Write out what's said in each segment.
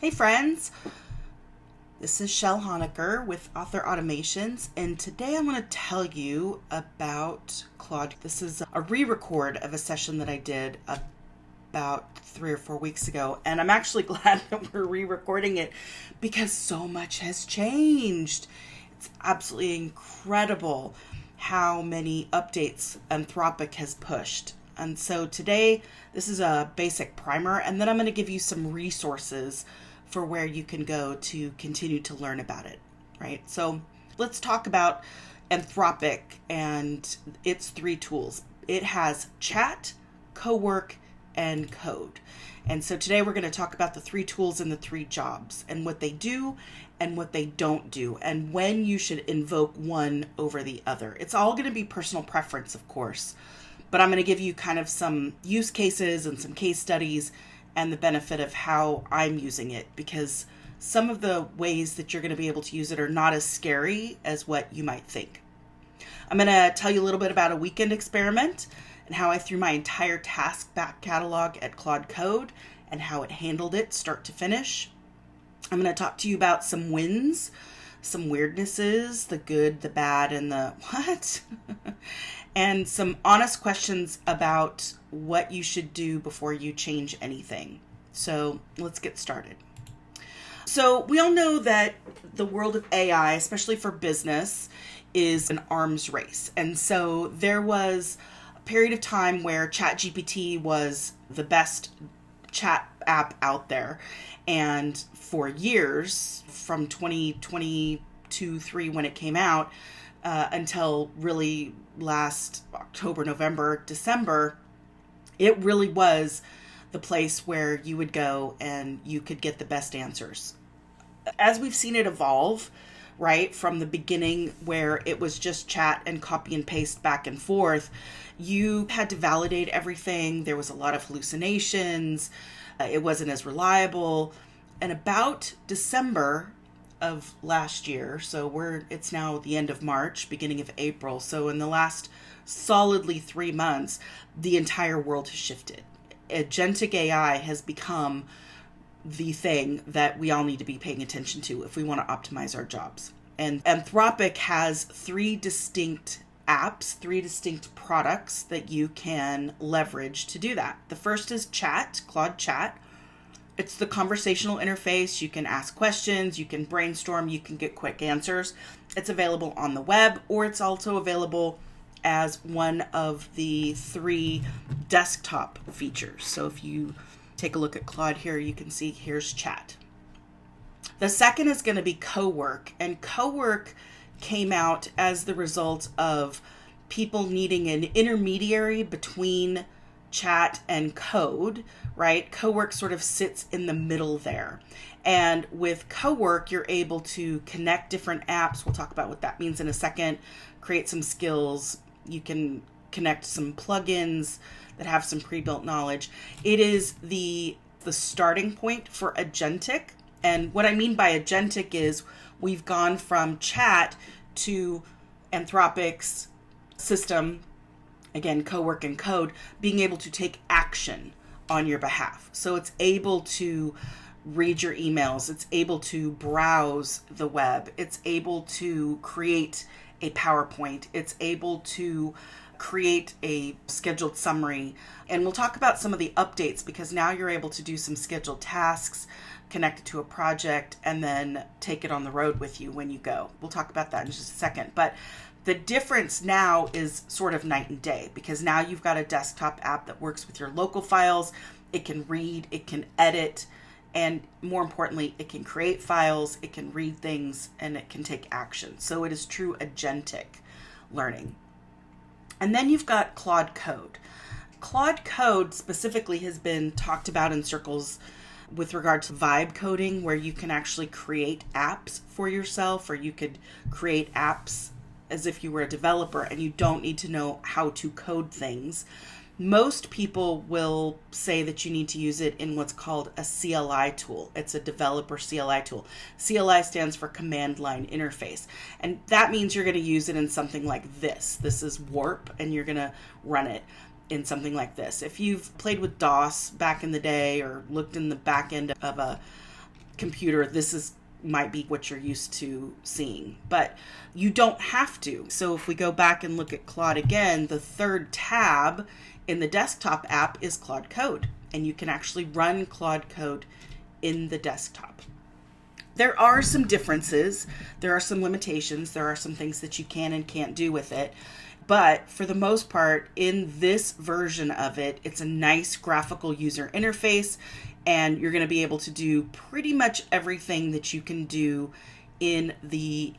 Hey friends, this is Chelle Honiker with Author Automations, and today I want to tell you about Claude. This is a re-record of a session that I did about 3 or 4 weeks ago, and I'm actually glad that we're re-recording it because so much has changed. It's absolutely incredible how many updates Anthropic has pushed. And so today, this is a basic primer, and then I'm going to give you some resources for where you can go to continue to learn about it, right? So let's talk about Anthropic and its 3 tools. It has Chat, Cowork, and Code. And so today we're going to talk about the 3 tools and the 3 jobs and what they do and what they don't do and when you should invoke one over the other. It's all going to be personal preference, of course, but I'm going to give you kind of some use cases and some case studies and the benefit of how I'm using it, because some of the ways that you're going to be able to use it are not as scary as what you might think. I'm going to tell you a little bit about a weekend experiment and how I threw my entire task back catalog at Claude Code and how it handled it start to finish. I'm going to talk to you about some wins, some weirdnesses, the good, the bad, and the what? And some honest questions about what you should do before you change anything. So let's get started. So we all know that the world of AI, especially for business, is an arms race. And so there was a period of time where ChatGPT was the best chat app out there. And for years, from 2022-3 when it came out, until really last October, November, December, it really was the place where you would go and you could get the best answers. As we've seen it evolve, right, from the beginning where it was just chat and copy and paste back and forth, you had to validate everything. There was a lot of hallucinations. It wasn't as reliable. And about December of last year, so it's now the end of March, beginning of April. So in the last solidly 3 months, the entire world has shifted. Agentic AI has become the thing that we all need to be paying attention to if we want to optimize our jobs. And Anthropic has 3 distinct apps, 3 distinct products that you can leverage to do that. The first is Chat, Claude Chat. It's the conversational interface. You can ask questions, you can brainstorm, you can get quick answers. It's available on the web, or it's also available as one of the 3 desktop features. So if you take a look at Claude here, you can see here's Chat. The second is going to be Cowork, and Cowork came out as the result of people needing an intermediary between chat and code, right? Cowork sort of sits in the middle there. And with Cowork, you're able to connect different apps. We'll talk about what that means in a second, create some skills. You can connect some plugins that have some pre-built knowledge. It is the starting point for Agentic. And what I mean by Agentic is we've gone from chat to Anthropic's system, again, Cowork and Code, being able to take action on your behalf. So it's able to read your emails. It's able to browse the web. It's able to create a PowerPoint. It's able to create a scheduled summary. And we'll talk about some of the updates because now you're able to do some scheduled tasks, connect it to a project, and then take it on the road with you when you go. We'll talk about that in just a second. But the difference now is sort of night and day because now you've got a desktop app that works with your local files. It can read, it can edit, and more importantly, it can create files, it can read things, and it can take action. So it is true agentic learning. And then you've got Claude Code. Claude Code specifically has been talked about in circles with regard to vibe coding, where you can actually create apps for yourself, or you could create apps as if you were a developer and you don't need to know how to code things. Most people will say that you need to use it in what's called a CLI tool. It's a developer CLI tool. CLI stands for command line interface. And that means you're going to use it in something like this. This is Warp, and you're going to run it in something like this. If you've played with DOS back in the day or looked in the back end of a computer, might be what you're used to seeing, but you don't have to. So if we go back and look at Claude again, the third tab in the desktop app is Claude Code, and you can actually run Claude Code in the desktop. There are some differences. There are some limitations. There are some things that you can and can't do with it. But for the most part, in this version of it, it's a nice graphical user interface, and you're going to be able to do pretty much everything that you can do in the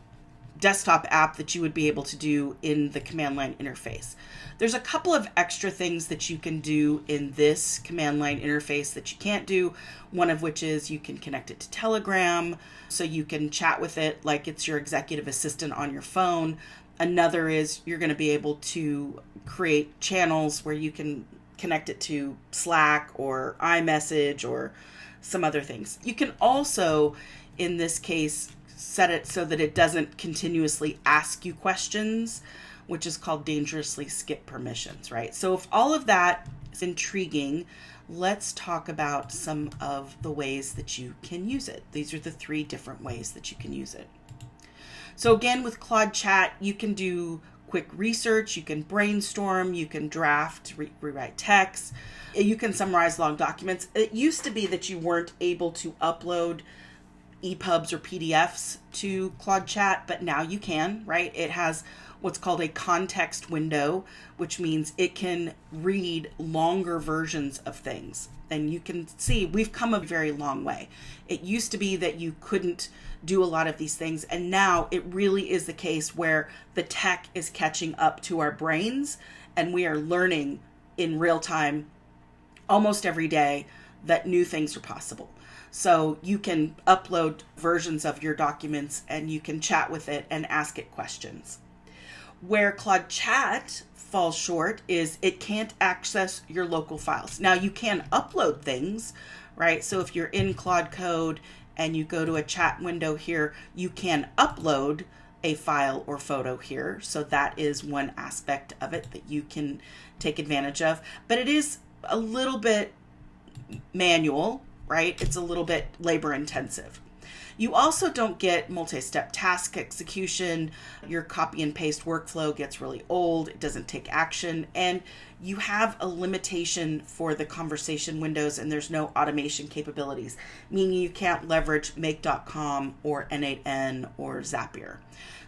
desktop app that you would be able to do in the command line interface. There's a couple of extra things that you can do in this command line interface that you can't do, one of which is you can connect it to Telegram, so you can chat with it like it's your executive assistant on your phone. Another is you're going to be able to create channels where you can connect it to Slack or iMessage or some other things. You can also, in this case, set it so that it doesn't continuously ask you questions, which is called dangerously skip permissions, right? So if all of that is intriguing, let's talk about some of the ways that you can use it. These are the 3 different ways that you can use it. So again, with Claude Chat, you can do quick research, you can brainstorm, you can draft, rewrite text, you can summarize long documents. It used to be that you weren't able to upload EPUBs or PDFs to Claude Chat, but now you can, right? It has what's called a context window, which means it can read longer versions of things. And you can see we've come a very long way. It used to be that you couldn't do a lot of these things, and now it really is the case where the tech is catching up to our brains, and we are learning in real time almost every day that new things are possible. So you can upload versions of your documents and you can chat with it and ask it questions. Where Claude Chat falls short is it can't access your local files. Now you can upload things, right? So if you're in Claude Code and you go to a chat window here, you can upload a file or photo here. So that is one aspect of it that you can take advantage of. But it is a little bit manual, right? It's a little bit labor intensive. You also don't get multi-step task execution. Your copy and paste workflow gets really old. It doesn't take action. And you have a limitation for the conversation windows, and there's no automation capabilities, meaning you can't leverage make.com or N8N or Zapier.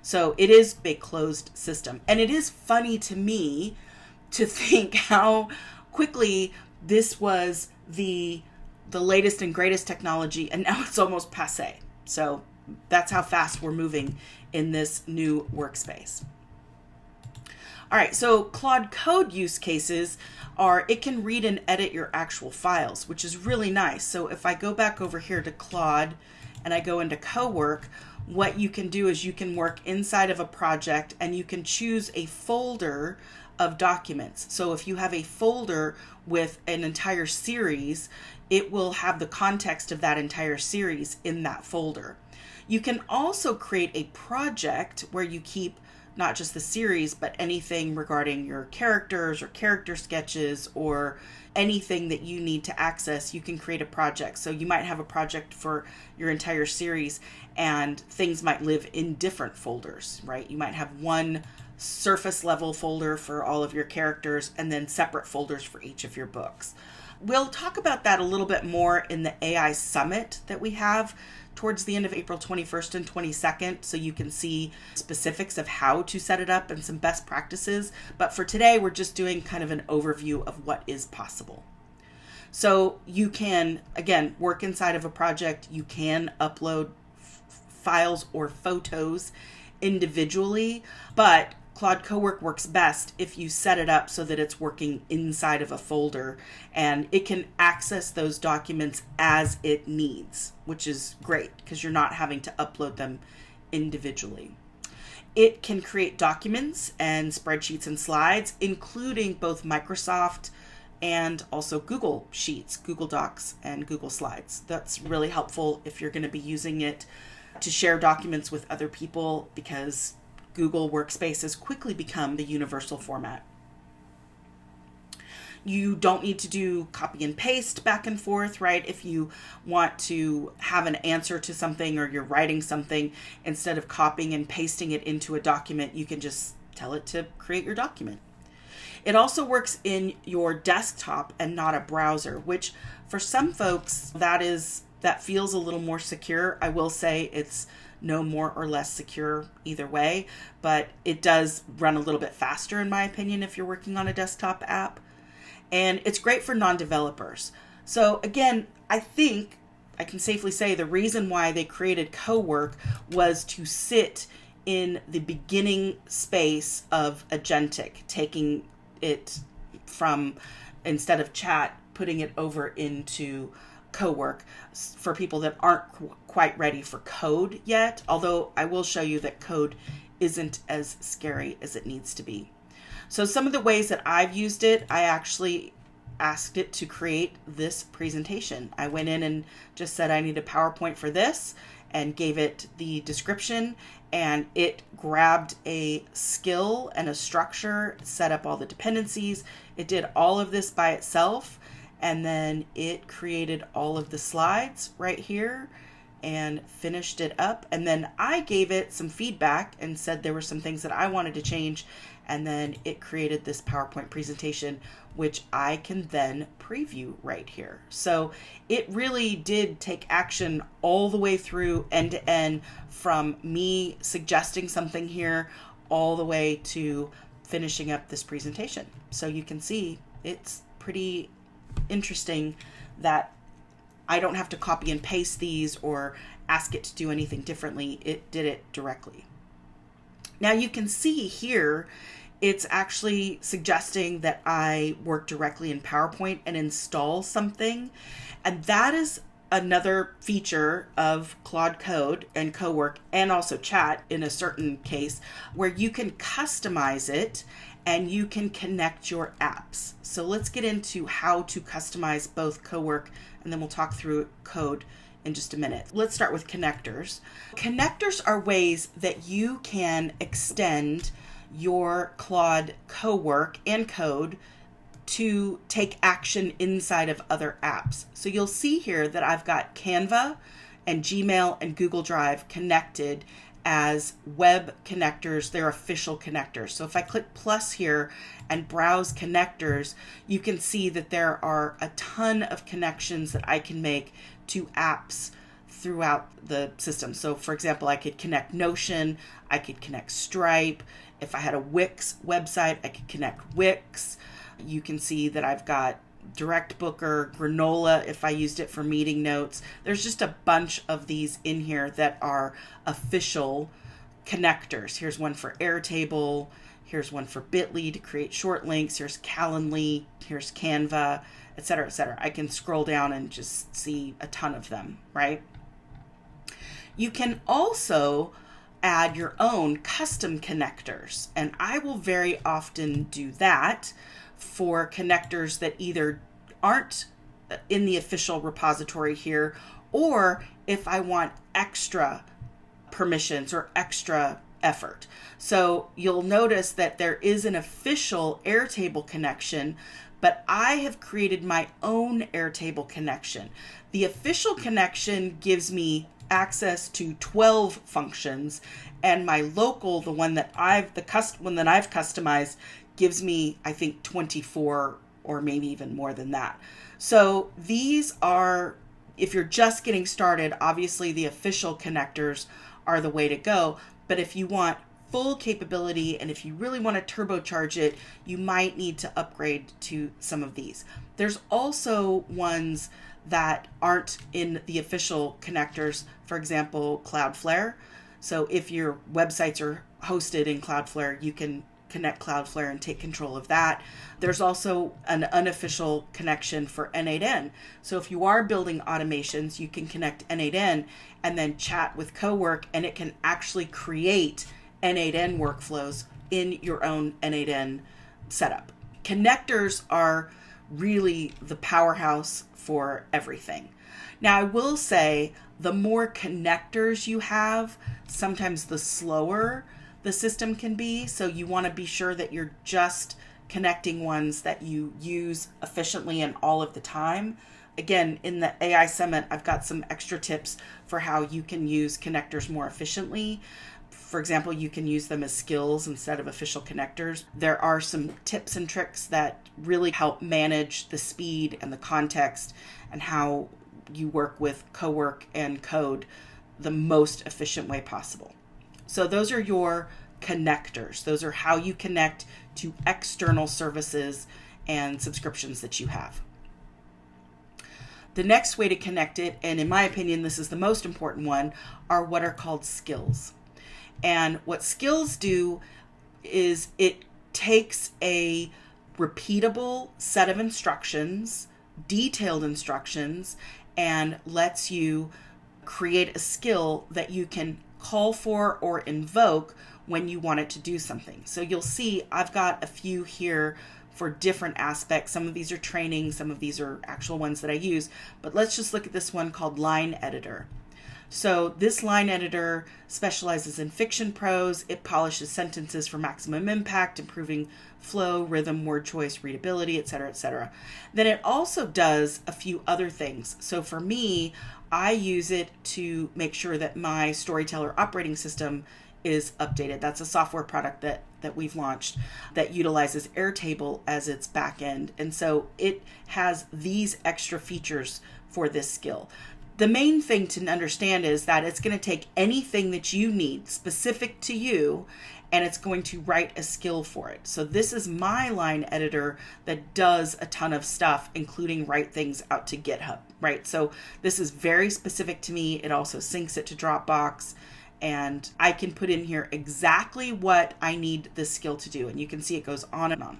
So it is a closed system. And it is funny to me to think how quickly this was the latest and greatest technology, and now it's almost passé. So that's how fast we're moving in this new workspace. All right, so Claude Code use cases are it can read and edit your actual files, which is really nice. So if I go back over here to Claude and I go into Cowork, what you can do is you can work inside of a project and you can choose a folder of documents. So if you have a folder with an entire series, it will have the context of that entire series in that folder. You can also create a project where you keep not just the series, but anything regarding your characters or character sketches or anything that you need to access. You can create a project. So you might have a project for your entire series and things might live in different folders, right? You might have one surface level folder for all of your characters and then separate folders for each of your books. We'll talk about that a little bit more in the AI Summit that we have towards the end of April 21st and 22nd, so you can see specifics of how to set it up and some best practices. But for today, we're just doing kind of an overview of what is possible. So you can, again, work inside of a project. You can upload files or photos individually, but Claude Cowork works best if you set it up so that it's working inside of a folder and it can access those documents as it needs, which is great because you're not having to upload them individually. It can create documents and spreadsheets and slides, including both Microsoft and also Google Sheets, Google Docs, and Google Slides. That's really helpful if you're going to be using it to share documents with other people because Google Workspace has quickly become the universal format. You don't need to do copy and paste back and forth, right? If you want to have an answer to something or you're writing something, instead of copying and pasting it into a document, you can just tell it to create your document. It also works in your desktop and not a browser, which for some folks that feels a little more secure. I will say it's no more or less secure either way, but it does run a little bit faster in my opinion if you're working on a desktop app. And it's great for non-developers. So again, I think I can safely say the reason why they created Cowork was to sit in the beginning space of Agentic, taking it from, instead of chat, putting it over into Cowork for people that aren't quite ready for code yet. Although I will show you that code isn't as scary as it needs to be. So some of the ways that I've used it, I actually asked it to create this presentation. I went in and just said I need a PowerPoint for this and gave it the description, and it grabbed a skill and a structure, set up all the dependencies. It did all of this by itself, and then it created all of the slides right here and finished it up. And then I gave it some feedback and said there were some things that I wanted to change, and then it created this PowerPoint presentation, which I can then preview right here. So it really did take action all the way through end to end, from me suggesting something here all the way to finishing up this presentation. So you can see it's pretty interesting that I don't have to copy and paste these or ask it to do anything differently. It did it directly. Now you can see here, it's actually suggesting that I work directly in PowerPoint and install something. And that is another feature of Claude Code and Cowork, and also Chat in a certain case, where you can customize it and you can connect your apps. So let's get into how to customize both Cowork, and then we'll talk through Code in just a minute. Let's start with connectors. Connectors are ways that you can extend your Claude Cowork and Code to take action inside of other apps. So you'll see here that I've got Canva and Gmail and Google Drive connected as web connectors. They're official connectors. So if I click plus here and browse connectors, you can see that there are a ton of connections that I can make to apps throughout the system. So for example, I could connect Notion, I could connect Stripe. If I had a Wix website, I could connect Wix. You can see that I've got Direct Booker, Granola if I used it for meeting notes. There's just a bunch of these in here that are official connectors. Here's one for Airtable. Here's one for Bitly to create short links. Here's Calendly. Here's Canva, etc., etc. I can scroll down and just see a ton of them, right? You can also add your own custom connectors, and I will very often do that for connectors that either aren't in the official repository here, or if I want extra permissions or extra effort. So you'll notice that there is an official Airtable connection, but I have created my own Airtable connection. The official connection gives me access to 12 functions, and my local, the one that I've customized, gives me, I think, 24 or maybe even more than that. So these are, if you're just getting started, obviously the official connectors are the way to go. But if you want full capability and if you really want to turbocharge it, you might need to upgrade to some of these. There's also ones that aren't in the official connectors, for example, CloudFlare. So if your websites are hosted in CloudFlare, you can connect CloudFlare and take control of that. There's also an unofficial connection for N8N. So if you are building automations, you can connect N8N and then chat with Cowork, and it can actually create N8N workflows in your own N8N setup. Connectors are really the powerhouse for everything. Now, I will say the more connectors you have, sometimes the slower the system can be. So you want to be sure that you're just connecting ones that you use efficiently and all of the time. Again, in the AI Summit, I've got some extra tips for how you can use connectors more efficiently. For example, you can use them as skills instead of official connectors. There are some tips and tricks that really help manage the speed and the context and how you work with Cowork and Code the most efficient way possible. So those are your connectors. Those are how you connect to external services and subscriptions that you have. The next way to connect it, and in my opinion, this is the most important one, are what are called skills. And what skills do is it takes a repeatable set of instructions, detailed instructions, and lets you create a skill that you can call for or invoke when you want it to do something. So you'll see I've got a few here for different aspects. Some of these are training, some of these are actual ones that I use, but let's just look at this one called Line Editor. So this line editor specializes in fiction prose. It polishes sentences for maximum impact, improving flow, rhythm, word choice, readability, etc., etc. Then it also does a few other things. So for me, I use it to make sure that my Storyteller operating system is updated. That's a software product that we've launched that utilizes Airtable as its backend. And so it has these extra features for this skill. The main thing to understand is that it's going to take anything that you need specific to you, and it's going to write a skill for it. So this is my line editor that does a ton of stuff, including write things out to GitHub, right? So this is very specific to me. It also syncs it to Dropbox, and I can put in here exactly what I need this skill to do. And you can see it goes on and on.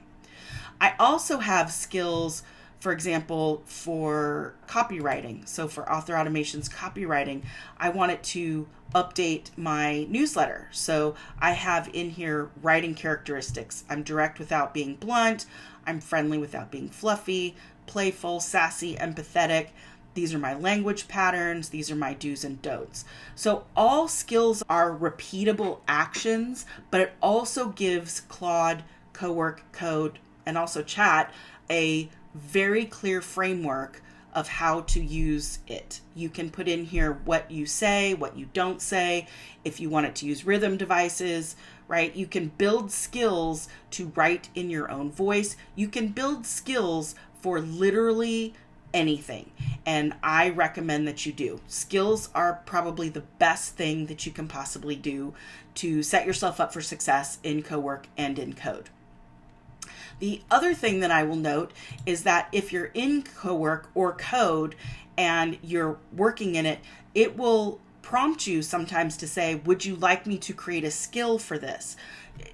I also have skills, for example, for copywriting. So for Author Automation's copywriting, I want it to update my newsletter. So I have in here writing characteristics. I'm direct without being blunt. I'm friendly without being fluffy, playful, sassy, empathetic. These are my language patterns. These are my do's and don'ts. So all skills are repeatable actions, but it also gives Claude, Cowork, Code, and also Chat a very clear framework of how to use it. You can put in here what you say, what you don't say, if you want it to use rhythm devices, right? You can build skills to write in your own voice. You can build skills for literally anything. And I recommend that you do. Skills are probably the best thing that you can possibly do to set yourself up for success in Cowork and in Code. The other thing that I will note is that if you're in Cowork or Code and you're working in it, it will prompt you sometimes to say, would you like me to create a skill for this?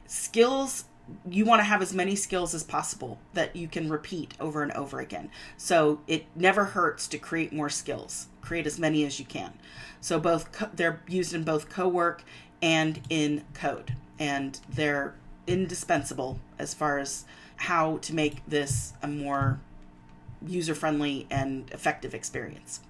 Skills, you want to have as many skills as possible that you can repeat over and over again. So it never hurts to create more skills. Create as many as you can. So they're used in both Cowork and in Code, and they're indispensable as far as how to make this a more user-friendly and effective experience.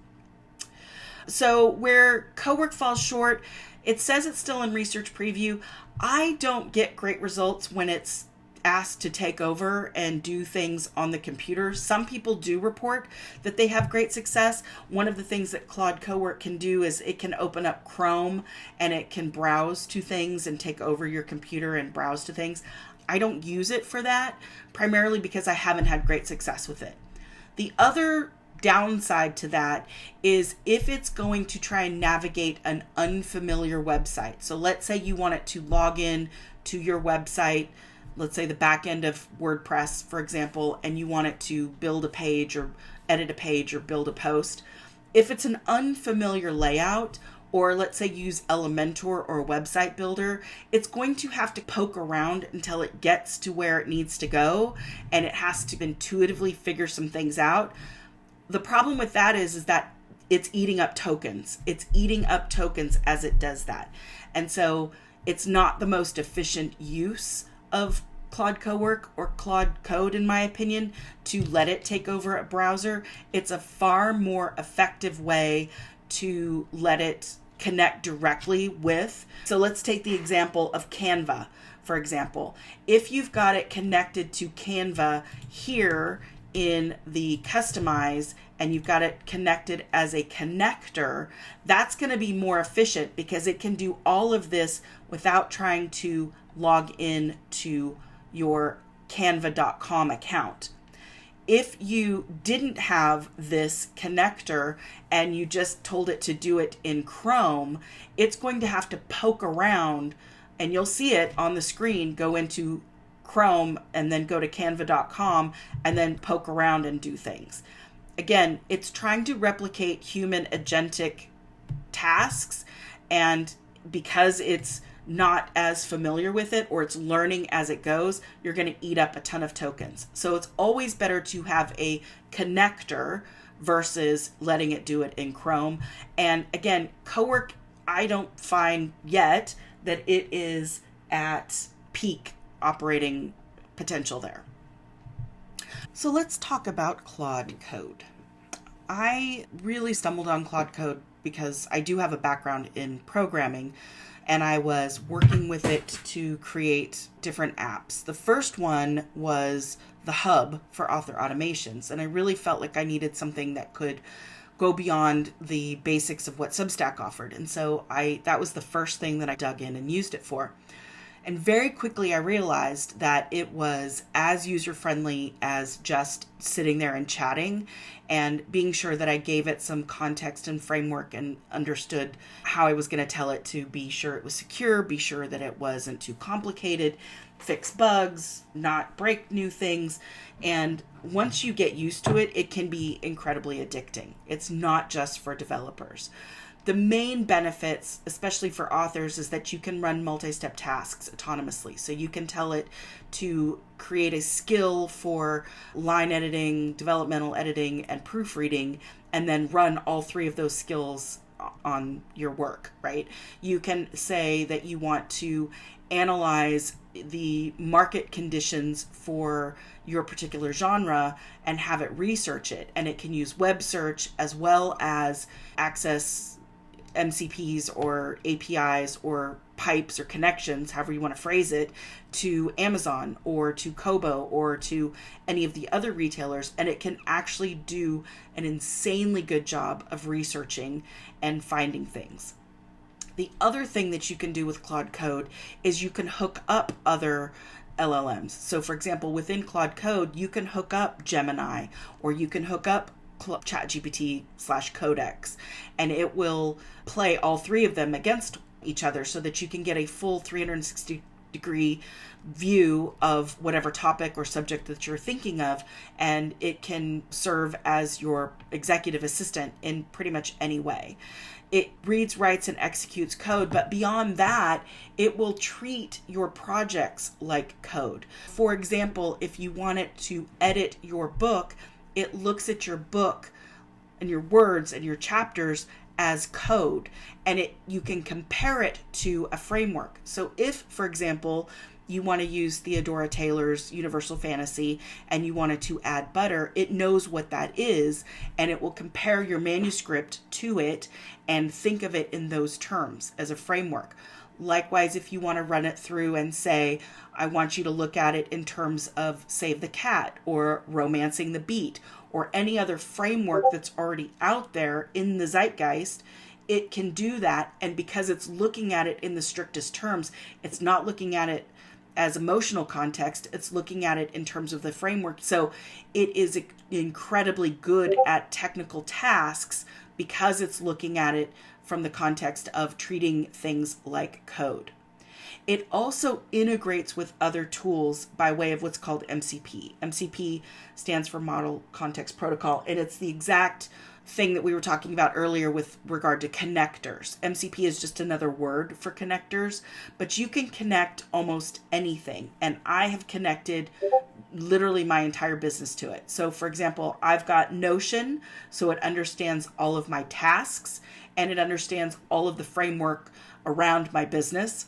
So where Cowork falls short, it says it's still in research preview. I don't get great results when it's asked to take over and do things on the computer. Some people do report that they have great success. One of the things that Claude Cowork can do is it can open up Chrome and it can browse to things and take over your computer and browse to things. I don't use it for that, primarily because I haven't had great success with it. The other downside to that is if it's going to try and navigate an unfamiliar website. So let's say you want it to log in to your website, let's say the back end of WordPress, for example, and you want it to build a page or edit a page or build a post. If it's an unfamiliar layout, or let's say use Elementor or a website builder, it's going to have to poke around until it gets to where it needs to go, and it has to intuitively figure some things out. The problem with that is that it's eating up tokens. It's eating up tokens as it does that. And so it's not the most efficient use of Claude Cowork or Claude Code, in my opinion, to let it take over a browser. It's a far more effective way to let it connect directly with. So let's take the example of Canva, for example. If you've got it connected to Canva here in the customize, and you've got it connected as a connector, that's going to be more efficient because it can do all of this without trying to log in to your canva.com account. If you didn't have this connector and you just told it to do it in Chrome, it's going to have to poke around, and you'll see it on the screen, go into Chrome and then go to canva.com and then poke around and do things. Again, it's trying to replicate human agentic tasks, and because it's not as familiar with it, or it's learning as it goes, you're going to eat up a ton of tokens. So it's always better to have a connector versus letting it do it in Chrome. And again, Cowork, I don't find yet that it is at peak operating potential there. So let's talk about Claude Code. I really stumbled on Claude Code because I do have a background in programming, and I was working with it to create different apps. The first one was the hub for author automations, and I really felt like I needed something that could go beyond the basics of what Substack offered. And so that was the first thing that I dug in and used it for. And very quickly I realized that it was as user-friendly as just sitting there and chatting, and being sure that I gave it some context and framework and understood how I was going to tell it to be sure it was secure, be sure that it wasn't too complicated, fix bugs, not break new things. And once you get used to it, it can be incredibly addicting. It's not just for developers. The main benefits, especially for authors, is that you can run multi-step tasks autonomously. So you can tell it to create a skill for line editing, developmental editing, and proofreading, and then run all three of those skills on your work, right? You can say that you want to analyze the market conditions for your particular genre and have it research it. And it can use web search as well as access MCPs or APIs or pipes or connections, however you want to phrase it, to Amazon or to Kobo or to any of the other retailers. And it can actually do an insanely good job of researching and finding things. The other thing that you can do with Claude Code is you can hook up other LLMs. So for example, within Claude Code, you can hook up Gemini, or you can hook up ChatGPT /Codex, and it will play all three of them against each other so that you can get a full 360-degree view of whatever topic or subject that you're thinking of, and it can serve as your executive assistant in pretty much any way. It reads, writes, and executes code, but beyond that, it will treat your projects like code. For example, if you want it to edit your book, it looks at your book and your words and your chapters as code, and you can compare it to a framework. So if, for example, you want to use Theodora Taylor's Universal Fantasy and you wanted to add butter, it knows what that is, and it will compare your manuscript to it and think of it in those terms as a framework. Likewise, if you want to run it through and say, I want you to look at it in terms of Save the Cat or Romancing the Beat or any other framework that's already out there in the zeitgeist, it can do that. And because it's looking at it in the strictest terms, it's not looking at it as emotional context, it's looking at it in terms of the framework. So it is incredibly good at technical tasks because it's looking at it from the context of treating things like code. It also integrates with other tools by way of what's called MCP. MCP stands for Model Context Protocol, and it's the exact thing that we were talking about earlier with regard to connectors. MCP is just another word for connectors, but you can connect almost anything. And I have connected literally my entire business to it. So for example, I've got Notion, so it understands all of my tasks and it understands all of the framework around my business.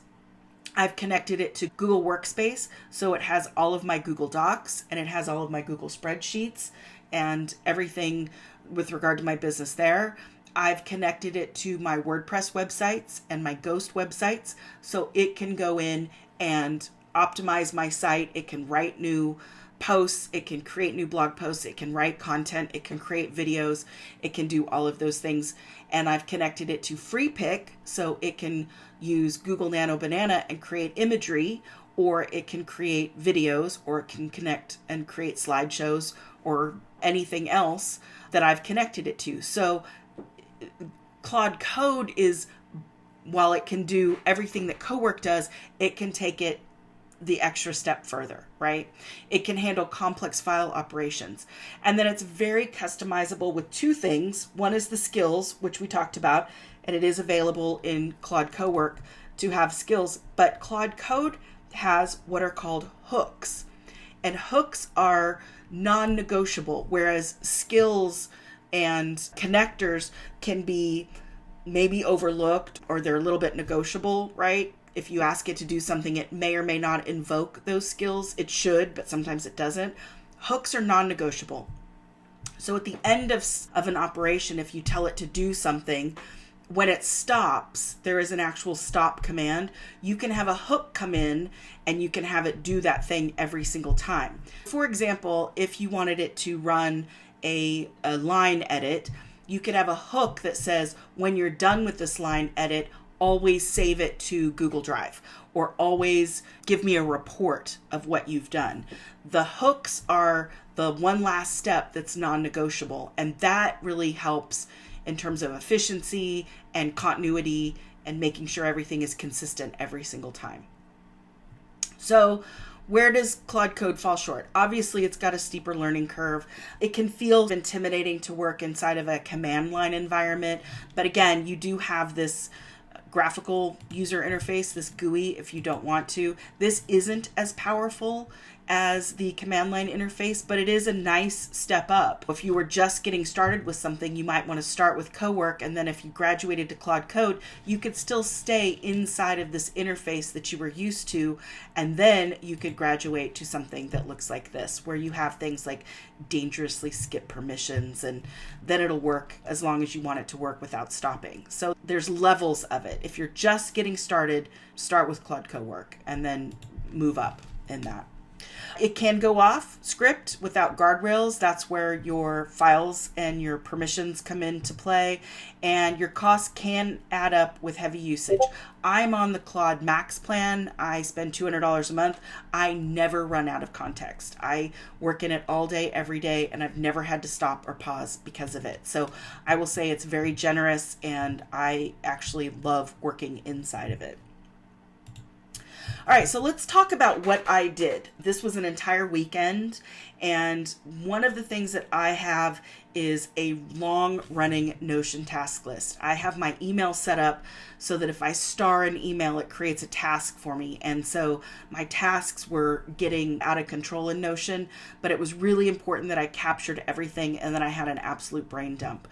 I've connected it to Google Workspace, so it has all of my Google Docs and it has all of my Google spreadsheets and everything with regard to my business there. I've connected it to my WordPress websites and my Ghost websites, so it can go in and optimize my site. It can write new posts, it can create new blog posts, it can write content, it can create videos, it can do all of those things. And I've connected it to FreePick, so it can use Google Nano Banana and create imagery, or it can create videos, or it can connect and create slideshows or anything else that I've connected it to. So Claude Code is, while it can do everything that Cowork does, it can take it the extra step further, right? It can handle complex file operations. And then it's very customizable with two things. One is the skills, which we talked about, and it is available in Claude Cowork to have skills, but Claude Code has what are called hooks. And hooks are non-negotiable, whereas skills and connectors can be maybe overlooked, or they're a little bit negotiable, right? If you ask it to do something, it may or may not invoke those skills. It should, but sometimes it doesn't. Hooks are non-negotiable. So at the end of an operation, if you tell it to do something, when it stops, there is an actual stop command. You can have a hook come in and you can have it do that thing every single time. For example, if you wanted it to run a line edit, you could have a hook that says, when you're done with this line edit, always save it to Google Drive, or always give me a report of what you've done. The hooks are the one last step that's non-negotiable, and that really helps in terms of efficiency and continuity and making sure everything is consistent every single time. So where does Claude Code fall short? Obviously, it's got a steeper learning curve. It can feel intimidating to work inside of a command line environment, but again, you do have this graphical user interface, this GUI, if you don't want to. This isn't as powerful as the command line interface, but it is a nice step up. If you were just getting started with something, you might want to start with Cowork, and then if you graduated to Claude Code, you could still stay inside of this interface that you were used to, and then you could graduate to something that looks like this, where you have things like dangerously skip permissions, and then it'll work as long as you want it to work without stopping. So there's levels of it. If you're just getting started, start with Claude Cowork and then move up in that. It can go off script without guardrails. That's where your files and your permissions come into play, and your costs can add up with heavy usage. I'm on the Claude Max plan. I spend $200 a month. I never run out of context. I work in it all day, every day, and I've never had to stop or pause because of it. So I will say it's very generous, and I actually love working inside of it. All right, so let's talk about what I did. This was an entire weekend, and one of the things that I have is a long-running Notion task list. I have my email set up so that if I star an email, it creates a task for me. And so my tasks were getting out of control in Notion, but it was really important that I captured everything and then I had an absolute brain dump.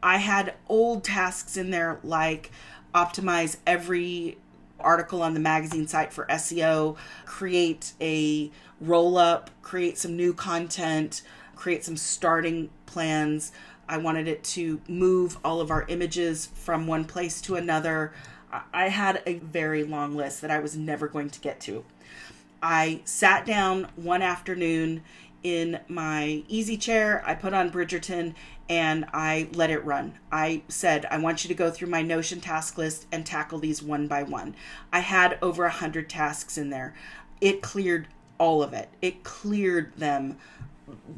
I had old tasks in there like optimize every article on the magazine site for SEO, create a roll-up, create some new content, create some starting plans. I wanted it to move all of our images from one place to another. I had a very long list that I was never going to get to. I sat down one afternoon in my easy chair, I put on Bridgerton, and I let it run. I said, I want you to go through my Notion task list and tackle these one by one. I had over 100 tasks in there. It cleared all of it. It cleared them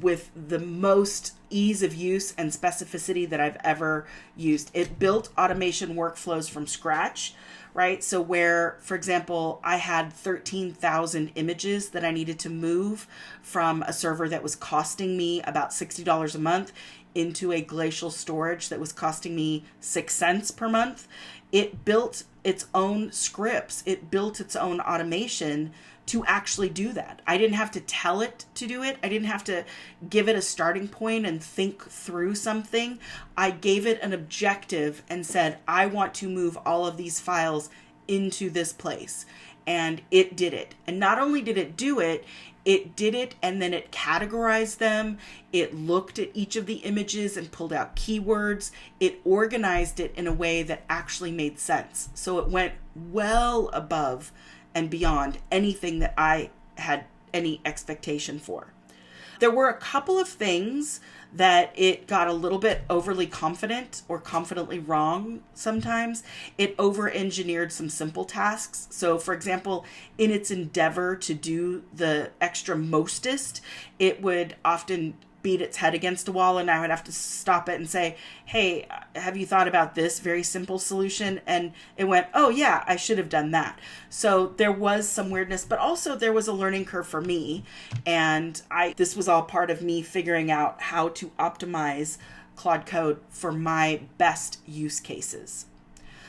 with the most ease of use and specificity that I've ever used. It built automation workflows from scratch, right? So where, for example, I had 13,000 images that I needed to move from a server that was costing me about $60 a month into a glacial storage that was costing me 6 cents per month. It built its own scripts. It built its own automation to actually do that. I didn't have to tell it to do it. I didn't have to give it a starting point and think through something. I gave it an objective and said, I want to move all of these files into this place. And it did it. And not only did it do it, It did it and then it categorized them. It looked at each of the images and pulled out keywords. It organized it in a way that actually made sense. So it went well above and beyond anything that I had any expectation for. There were a couple of things that it got a little bit overly confident or confidently wrong sometimes. It over-engineered some simple tasks. So for example, in its endeavor to do the extra mostest, it would often beat its head against a wall, and I would have to stop it and say, hey, have you thought about this very simple solution? And it went, oh yeah, I should have done that. So there was some weirdness, but also there was a learning curve for me. And this was all part of me figuring out how to optimize Claude Code for my best use cases.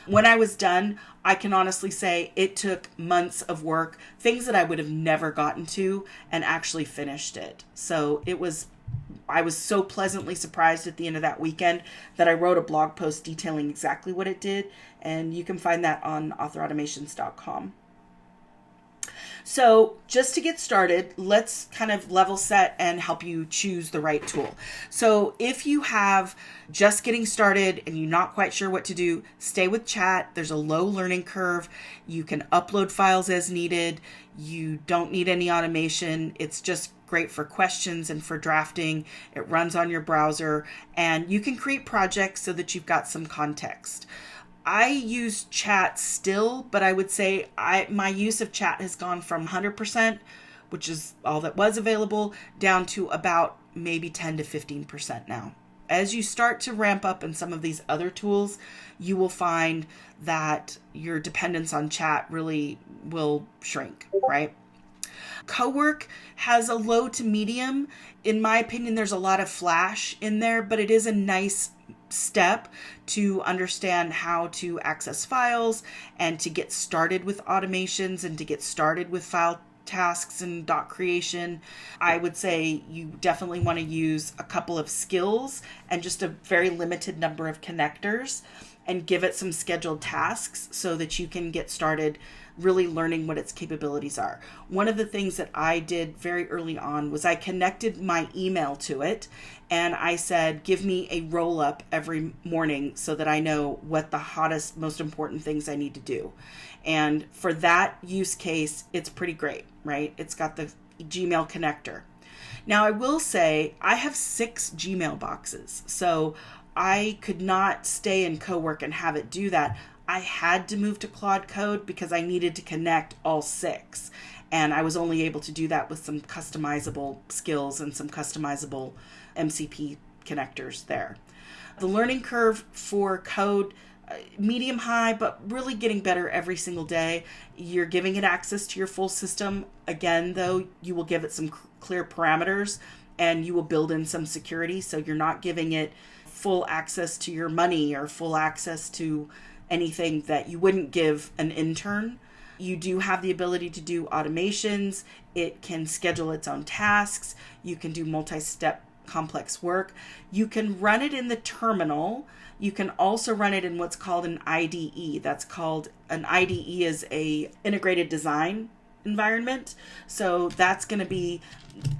When I was done, I can honestly say it took months of work, things that I would have never gotten to, and actually finished it. So I was so pleasantly surprised at the end of that weekend that I wrote a blog post detailing exactly what it did, and you can find that on authorautomations.com. So just to get started, let's kind of level set and help you choose the right tool. So if you have just getting started and you're not quite sure what to do, stay with Chat. There's a low learning curve. You can upload files as needed. You don't need any automation. It's just great for questions and for drafting. It runs on your browser, and you can create projects so that you've got some context. I use Chat still, but I would say my use of Chat has gone from 100%, which is all that was available, down to about maybe 10 to 15% now. As you start to ramp up in some of these other tools, you will find that your dependence on Chat really will shrink, right? Cowork has a low to medium. In my opinion, there's a lot of flash in there, but it is a nice step to understand how to access files and to get started with automations and to get started with file tasks and doc creation. I would say you definitely want to use a couple of skills and just a very limited number of connectors and give it some scheduled tasks so that you can get started really learning what its capabilities are. One of the things that I did very early on was I connected my email to it, and I said, give me a roll-up every morning so that I know what the hottest, most important things I need to do. And for that use case, it's pretty great, right? It's got the Gmail connector. Now, I will say I have 6 Gmail boxes, so I could not stay in Cowork and have it do that. I had to move to Claude Code because I needed to connect all 6. And I was only able to do that with some customizable skills and some customizable MCP connectors there. The learning curve for Code, medium high, but really getting better every single day. You're giving it access to your full system. Again, though, you will give it some clear parameters and you will build in some security. So you're not giving it full access to your money or full access to anything that you wouldn't give an intern. You do have the ability to do automations. It can schedule its own tasks. You can do multi-step complex work. You can run it in the terminal. You can also run it in what's called an IDE. That's called an IDE is a integrated design environment. So that's going to be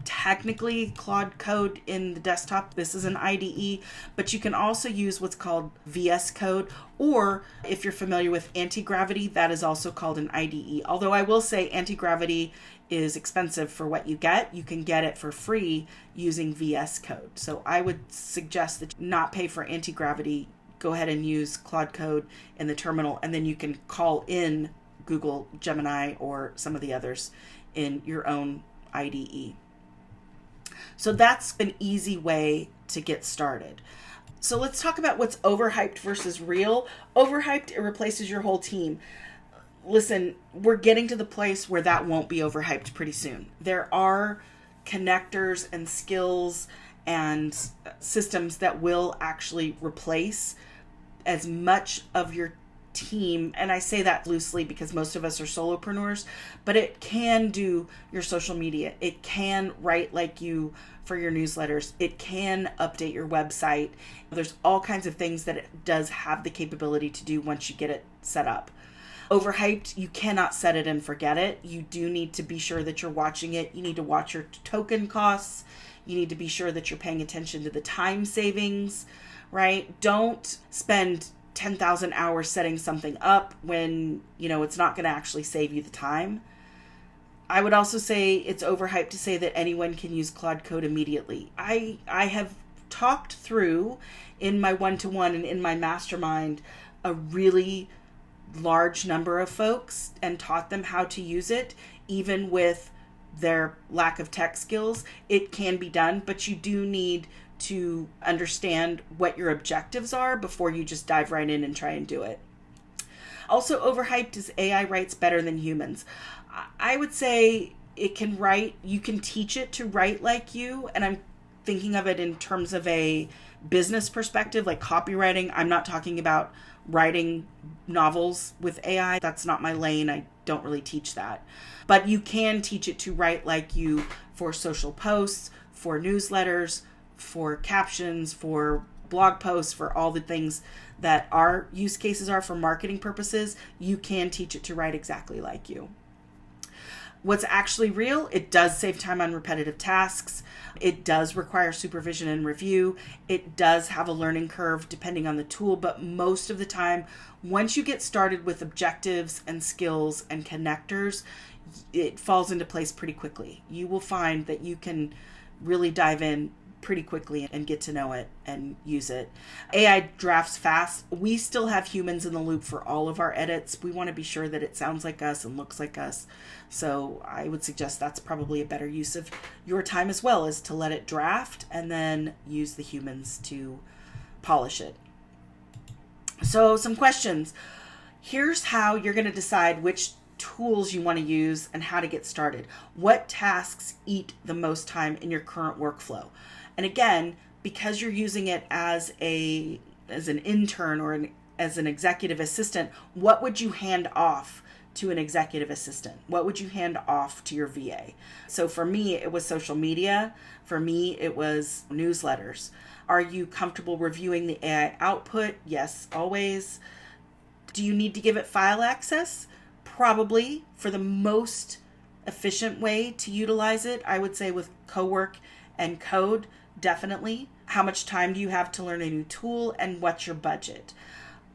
technically Claude Code in the desktop. This is an IDE, but you can also use what's called VS Code, or if you're familiar with anti-gravity, that is also called an IDE. Although I will say anti-gravity is expensive for what you get. You can get it for free using VS Code. So I would suggest that you not pay for anti-gravity. Go ahead and use Claude Code in the terminal, and then you can call in Google, Gemini, or some of the others in your own IDE. So that's an easy way to get started. So let's talk about what's overhyped versus real. Overhyped, it replaces your whole team. Listen, we're getting to the place where that won't be overhyped pretty soon. There are connectors and skills and systems that will actually replace as much of your team, and I say that loosely because most of us are solopreneurs, but it can do your social media. It can write like you for your newsletters. It can update your website. There's all kinds of things that it does have the capability to do once you get it set up. Overhyped, you cannot set it and forget it. You do need to be sure that you're watching it. You need to watch your token costs. You need to be sure that you're paying attention to the time savings, right? Don't spend 10,000 hours setting something up when, it's not going to actually save you the time. I would also say it's overhyped to say that anyone can use Claude Code immediately. I have talked through in my one-to-one and in my mastermind a really large number of folks and taught them how to use it, even with their lack of tech skills. It can be done, but you do need to understand what your objectives are before you just dive right in and try and do it. Also overhyped is AI writes better than humans. I would say it can write, you can teach it to write like you, and I'm thinking of it in terms of a business perspective, like copywriting. I'm not talking about writing novels with AI. That's not my lane. I don't really teach that. But you can teach it to write like you for social posts, for newsletters, for captions, for blog posts, for all the things that our use cases are for marketing purposes. You can teach it to write exactly like you. What's actually real, it does save time on repetitive tasks. It does require supervision and review. It does have a learning curve depending on the tool, but most of the time, once you get started with objectives and skills and connectors, it falls into place pretty quickly. You will find that you can really dive in pretty quickly and get to know it and use it. AI drafts fast. We still have humans in the loop for all of our edits. We want to be sure that it sounds like us and looks like us. So I would suggest that's probably a better use of your time as well, is to let it draft and then use the humans to polish it. So some questions. Here's how you're going to decide which tools you want to use and how to get started. What tasks eat the most time in your current workflow? And again, because you're using it as an intern or as an executive assistant, what would you hand off to an executive assistant? What would you hand off to your VA? So for me, it was social media. For me, it was newsletters. Are you comfortable reviewing the AI output? Yes, always. Do you need to give it file access? Probably. For the most efficient way to utilize it, I would say with Cowork and Code, definitely. How much time do you have to learn a new tool, and what's your budget?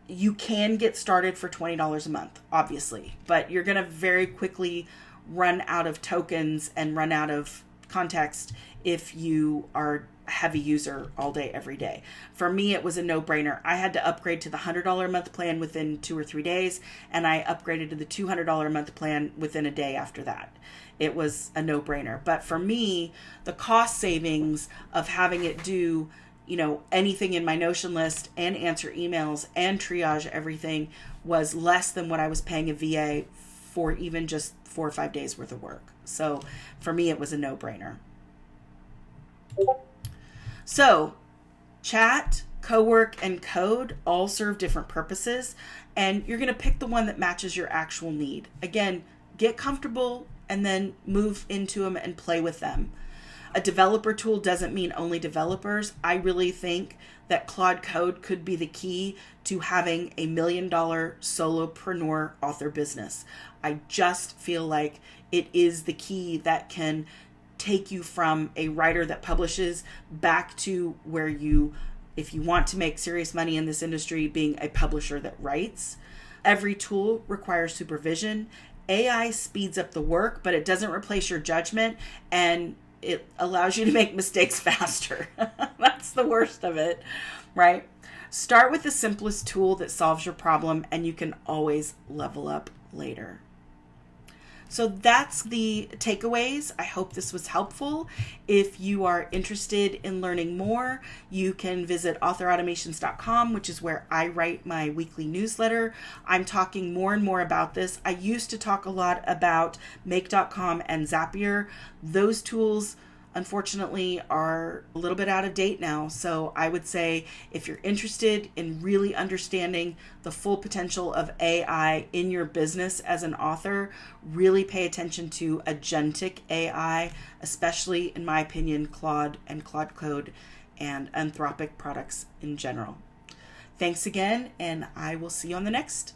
You can get started for $20 a month, obviously, but you're going to very quickly run out of tokens and run out of context if you are a heavy user all day, every day. For me, it was a no-brainer. I had to upgrade to the $100 a month plan within 2 or 3 days, and I upgraded to the $200 a month plan within a day after that. It was a no-brainer. But for me, the cost savings of having it do, anything in my Notion list and answer emails and triage everything was less than what I was paying a VA for even just 4 or 5 days worth of work. So for me, it was a no-brainer. So Chat, Cowork, and Code all serve different purposes, and you're going to pick the one that matches your actual need. Again, get comfortable and then move into them and play with them. A developer tool doesn't mean only developers. I really think that Claude Code could be the key to having a $1 million solopreneur author business. I just feel like it is the key that can take you from a writer that publishes back to where you, if you want to make serious money in this industry, being a publisher that writes. Every tool requires supervision. AI speeds up the work, but it doesn't replace your judgment, and it allows you to make mistakes faster. That's the worst of it, right? Start with the simplest tool that solves your problem, and you can always level up later. So that's the takeaways. I hope this was helpful. If you are interested in learning more, you can visit authorautomations.com, which is where I write my weekly newsletter. I'm talking more and more about this. I used to talk a lot about make.com and Zapier. Those tools, unfortunately, are a little bit out of date now. So I would say if you're interested in really understanding the full potential of AI in your business as an author, really pay attention to Agentic AI, especially, in my opinion, Claude and Claude Code and Anthropic products in general. Thanks again, and I will see you on the next